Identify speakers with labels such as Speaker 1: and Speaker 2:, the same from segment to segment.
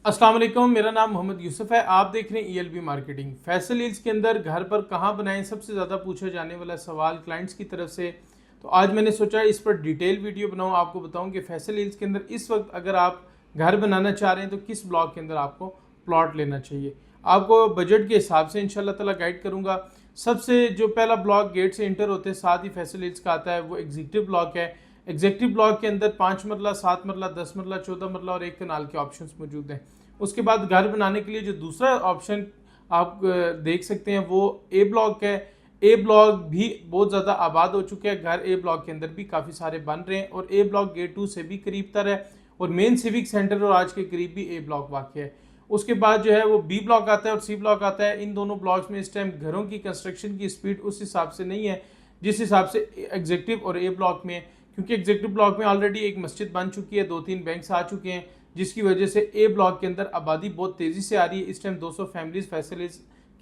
Speaker 1: अस्सलाम वालेकुम, मेरा नाम मोहम्मद यूसुफ है। आप देख रहे हैं ईएलबी मार्केटिंग। फैसल हिल्स के अंदर घर पर कहाँ बनाएं, सबसे ज़्यादा पूछा जाने वाला सवाल क्लाइंट्स की तरफ से। तो आज मैंने सोचा इस पर डिटेल वीडियो बनाऊं, आपको बताऊं कि फैसल हिल्स के अंदर इस वक्त अगर आप घर बनाना चाह रहे हैं तो किस ब्लॉक के अंदर आपको प्लॉट लेना चाहिए। आपको बजट के हिसाब से इंशाल्लाह ताला गाइड करूँगा। सबसे जो पहला ब्लॉक गेट से इंटर होते हैं साथ ही फैसल हिल्स का आता है वो एग्जीक्यूटिव ब्लॉक है। एग्जीक्यूटिव ब्लॉक के अंदर 5 मरला, 7 मरला, 10 मरला, 14 मरला और 1 कनाल के ऑप्शंस मौजूद हैं। उसके बाद घर बनाने के लिए जो दूसरा ऑप्शन आप देख सकते हैं वो ए ब्लॉक है। ए ब्लॉक भी बहुत ज़्यादा आबाद हो चुके हैं, घर ए ब्लॉक के अंदर भी काफ़ी सारे बन रहे हैं और ए ब्लॉक गेट 2 से भी करीब तर है और मेन सिविक सेंटर और आज के करीब भी ए ब्लॉक वाक़ है। उसके बाद जो है वो बी ब्लॉक आता है और सी ब्लॉक आता है। इन दोनों ब्लॉक्स में इस टाइम घरों की कंस्ट्रक्शन की स्पीड उस हिसाब से नहीं है जिस हिसाब से एग्जीक्यूटिव और ए ब्लॉक में, क्योंकि एग्जीक्यूटिव ब्लॉक में ऑलरेडी एक मस्जिद बन चुकी है, 2-3 बैंक्स आ चुके हैं, जिसकी वजह से ए ब्लॉक के अंदर आबादी बहुत तेज़ी से आ रही है। इस टाइम 200 फैमिलीज फैसल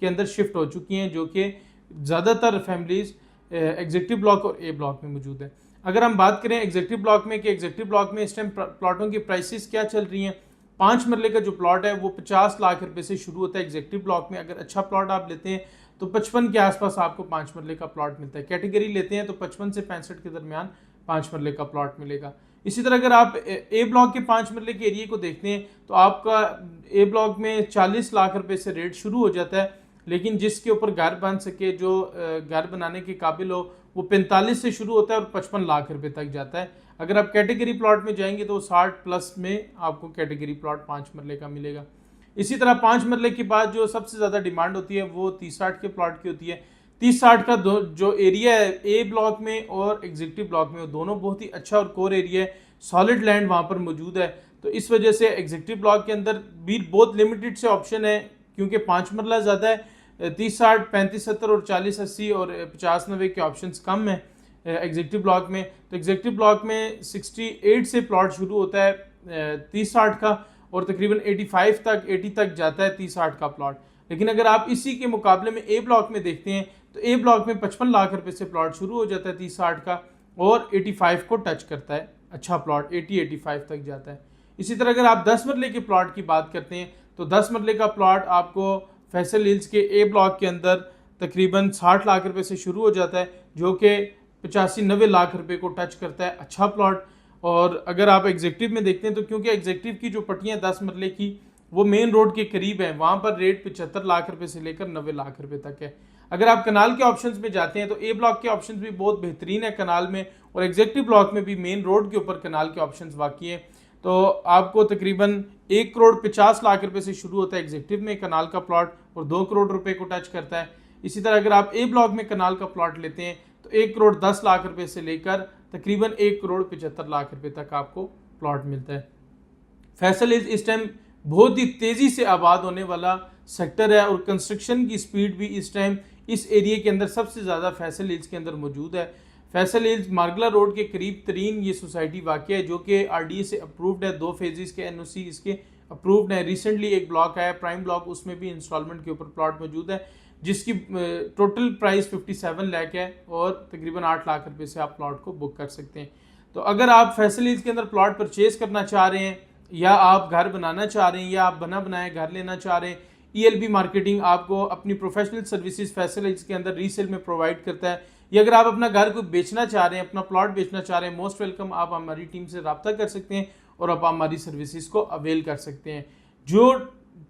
Speaker 1: के अंदर शिफ्ट हो चुकी हैं, जो कि ज़्यादातर फैमिलीज एग्जीक्यूटिव ब्लॉक और ए ब्लॉक में मौजूद है। अगर हम बात करें एग्जीक्यूटिव ब्लॉक में कि एग्जीक्यूटिव ब्लॉक में इस टाइम प्लॉटों की प्राइसेस क्या चल रही हैं। 5 मरले का जो प्लॉट है वो 50 लाख रुपए से शुरू होता है एग्जीक्यूटिव ब्लॉक में। अगर अच्छा प्लॉट आप लेते हैं तो 55 के आसपास आपको 5 मरले का प्लॉट मिलता है। कैटेगरी लेते हैं तो 55 से 65 के दरमियान 5 मरले का प्लॉट मिलेगा। इसी तरह अगर आप ए ब्लॉक के 5 मरले के एरिया को देखते हैं तो आपका ए ब्लॉक में 40 लाख रुपए से रेट शुरू हो जाता है, लेकिन जिसके ऊपर घर बन सके, जो घर बनाने के काबिल हो, वो 45 से शुरू होता है और 55 लाख रुपए तक जाता है। अगर आप कैटेगरी प्लॉट में जाएंगे तो 60 प्लस में आपको कैटेगरी प्लॉट 5 मरले का मिलेगा। इसी तरह 5 मरले के बाद जो सबसे ज़्यादा डिमांड होती है वो 30-60 के प्लॉट की होती है। 30-60 का जो एरिया है ए ब्लॉक में और एग्जीक्यूटिव ब्लॉक में, वो दोनों बहुत ही अच्छा और कोर एरिया है, सॉलिड लैंड वहाँ पर मौजूद है। तो इस वजह से एग्जीक्यूटिव ब्लॉक के अंदर भी बहुत लिमिटेड से ऑप्शन है, क्योंकि 5 मरला ज़्यादा है। 30-60, 35-70 और 40-80 और 50-90 के ऑप्शंस कम हैं एग्जीक्यूटिव ब्लॉक में। तो एग्जीक्यूटिव ब्लॉक में 68 से प्लॉट शुरू होता है 30-60 का और तकरीबन 80 तक जाता है 30-60 का प्लॉट। लेकिन अगर आप इसी के मुकाबले में ए ब्लॉक में देखते हैं तो ए ब्लॉक में 55 लाख रुपए से प्लॉट शुरू हो जाता है 30-60 का और 85 को टच करता है। अच्छा प्लॉट 80-85 तक जाता है। इसी तरह अगर आप 10 मरले के प्लॉट की बात करते हैं तो 10 मरले का प्लॉट आपको फैसल हिल्स के ए ब्लॉक के अंदर तकरीबन 60 लाख रुपए से शुरू हो जाता है, जो कि 85-90 लाख रुपए को टच करता है। अच्छा प्लॉट। और अगर आप एग्जीक्यूटिव में देखते हैं तो क्योंकि एग्जीक्यूटिव की जो पट्टियाँ 10 मरले की वो मेन रोड के करीब है, वहाँ पर रेट 75 लाख रुपए से लेकर 90 लाख रुपए तक है। अगर आप कनाल के ऑप्शंस में जाते हैं तो ए ब्लॉक के ऑप्शंस भी बहुत बेहतरीन है कनाल में, और एग्जीक्यूटिव ब्लॉक में भी मेन रोड के ऊपर कनाल के ऑप्शंस वाकई है। तो आपको तकरीबन 1 करोड़ 50 लाख रुपए से शुरू होता है एग्जीक्यूटिव में कनाल का प्लॉट और 2 करोड़ रुपए को टच करता है। इसी तरह अगर आप ए ब्लॉक में कनाल का प्लॉट लेते हैं तो 1 करोड़ 10 लाख रुपए से लेकर तकरीबन 1 करोड़ 75 लाख रुपए तक आपको प्लॉट मिलता है। फैसल इस टाइम बहुत ही तेज़ी से आबाद होने वाला सेक्टर है और कंस्ट्रक्शन की स्पीड भी इस टाइम इस एरिया के अंदर सबसे ज़्यादा फैसल हिल्स के अंदर मौजूद है। फैसल हिल्स मार्गला रोड के करीब तरीन ये सोसाइटी वाक़ है, जो कि आरडीए से अप्रूव्ड है। 2 फेजेस के एनओसी इसके अप्रूव्ड है। रिसेंटली एक ब्लॉक आया प्राइम ब्लॉक, उसमें भी इंस्टॉलमेंट के ऊपर प्लॉट मौजूद है, जिसकी टोटल प्राइस 57 लाख है और तकरीबन 8 लाख रुपए से आप प्लॉट को बुक कर सकते हैं। तो अगर आप फैसल हिल्स के अंदर प्लॉट परचेज करना चाह रहे हैं या आप घर बनाना चाह रहे हैं या आप बना बनाए घर लेना चाह रहे हैं, ईएलबी मार्केटिंग आपको अपनी प्रोफेशनल सर्विसेज फैसल हिल्स के अंदर रीसेल में प्रोवाइड करता है। या अगर आप अपना घर को बेचना चाह रहे हैं, अपना प्लॉट बेचना चाह रहे हैं, मोस्ट वेलकम, आप हमारी टीम से रब्ता कर सकते हैं और आप हमारी सर्विसेज को अवेल कर सकते हैं। जो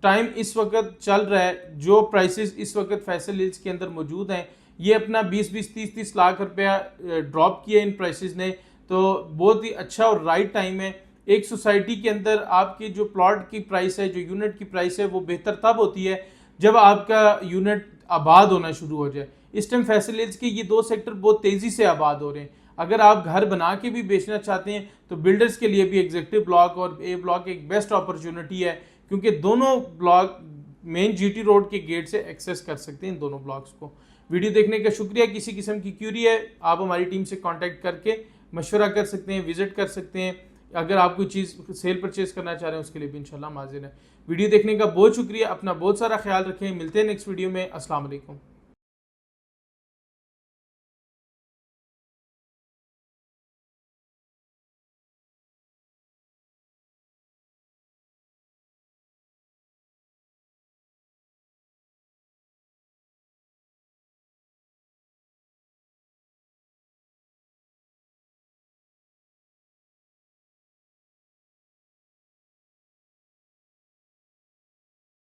Speaker 1: टाइम इस वक्त चल रहा है, जो प्राइसेस इस वक्त फैसल हिल्स के अंदर मौजूद हैं, ये अपना 20-20, 30-30 लाख रुपया ड्रॉप किया इन प्राइसेस ने, तो बहुत ही अच्छा और राइट टाइम है। एक सोसाइटी के अंदर आपकी जो प्लॉट की प्राइस है, जो यूनिट की प्राइस है, वो बेहतर तब होती है जब आपका यूनिट आबाद होना शुरू हो जाए। इस टाइम फैसल हिल्स के ये 2 सेक्टर बहुत तेज़ी से आबाद हो रहे हैं। अगर आप घर बना के भी बेचना चाहते हैं तो बिल्डर्स के लिए भी एग्जीक्यूटिव ब्लॉक और ए ब्लॉक एक बेस्ट अपॉर्चुनिटी है, क्योंकि दोनों ब्लॉक मेन जीटी रोड के गेट से एक्सेस कर सकते हैं इन दोनों ब्लॉक्स को। वीडियो देखने का शुक्रिया। किसी किस्म की क्यूरी है आप हमारी टीम से कांटेक्ट करके मशवरा कर सकते हैं, विजिट कर सकते हैं। अगर आप कोई चीज़ सेल परचेज करना चाह रहे हैं उसके लिए भी इंशाल्लाह हाजिर है। वीडियो देखने का बहुत शुक्रिया। अपना बहुत सारा ख्याल रखें। मिलते हैं नेक्स्ट वीडियो में। अस्सलाम वालेकुम।